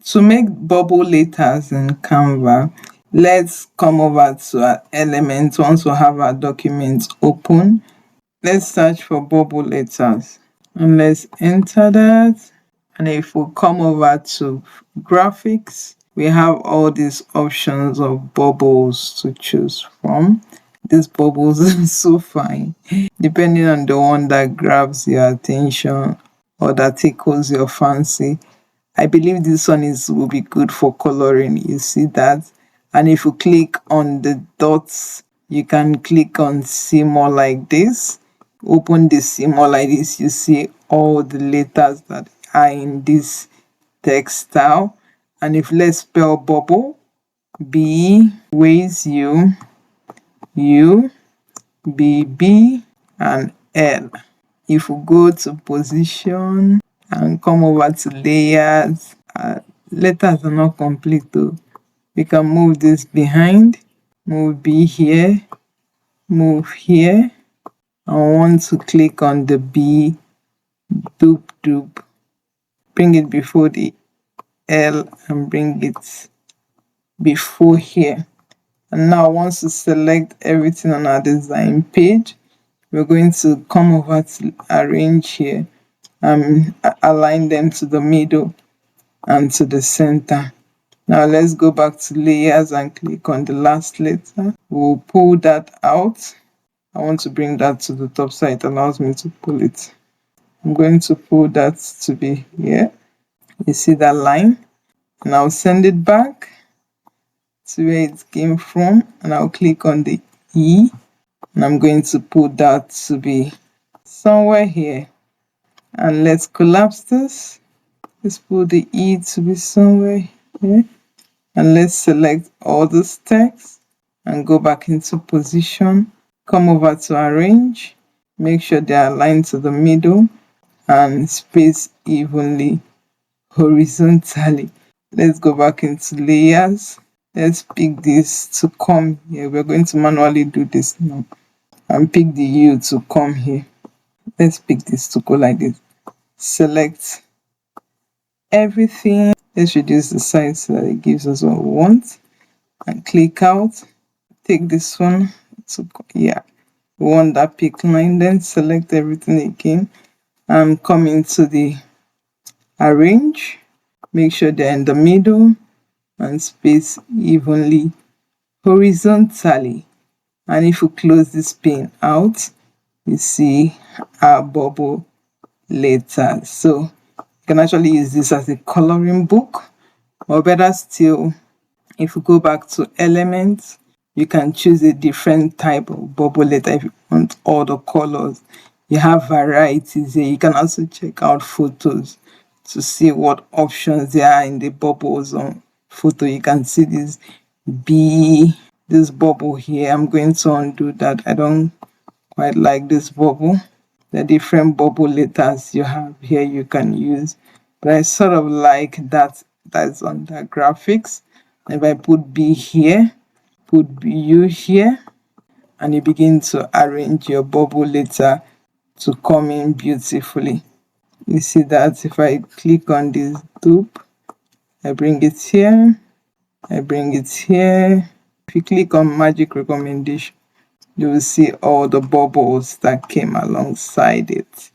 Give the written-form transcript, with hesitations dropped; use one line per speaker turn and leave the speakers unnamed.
To make bubble letters in Canva, let's come over to our element. Once we have our document open, let's search for bubble letters and let's enter that. And if we come over to graphics, we have all these options of bubbles to choose from. These bubbles are so fine, depending on the one that grabs your attention or that tickles your fancy. I believe this one will be good for coloring. You see that? And if you click on the dots, you can click on see more like this. Open the see more like this, you see all the letters that are in this text style. And if let's spell bubble, B ways U, U, B, B, and L. If we go to position and come over to layers, letters are not complete though. We can move this behind, move B here, move here. I want to click on the B, doop, bring it before the L and bring it before here. And now once we select everything on our design page, we're going to come over to arrange here and align them to the middle and to the center. Now let's go back to layers and click on the last letter. We'll pull that out. I want to bring that to the top so it allows me to pull it. I'm going to pull that to be here. You see that line? And I'll send it back to where it came from, and I'll click on the E, and I'm going to put that to be somewhere here. And let's collapse this. Let's put the E to be somewhere here, and let's select all this text and go back into position. Come over to arrange, make sure they are aligned to the middle and space evenly horizontally. Let's go back into layers. Let's pick this to come here. We're going to manually do this now and pick the U to come here. Let's pick this to go like this. Select everything. Let's reduce the size so that it gives us what we want and click out. Take this one to, yeah, we want that pick line. Then select everything again and come into the arrange. Make sure they're in the middle and space evenly horizontally. And if we close this pane out, you see our bubble letters. So you can actually use this as a coloring book, or better still, if you go back to elements, you can choose a different type of bubble letter if you want all the colors. You have varieties here. You can also check out photos to see what options there are in the bubbles on photo. You can see this this bubble here. I'm going to undo that. I don't quite like this bubble. The different bubble letters you have here you can use, but I sort of like that's under graphics. If I put B here, put U here, and you begin to arrange your bubble letter to come in beautifully. You see that if I click on this loop, I bring it here, I bring it here. If you click on magic recommendation, you will see all the bubbles that came alongside it.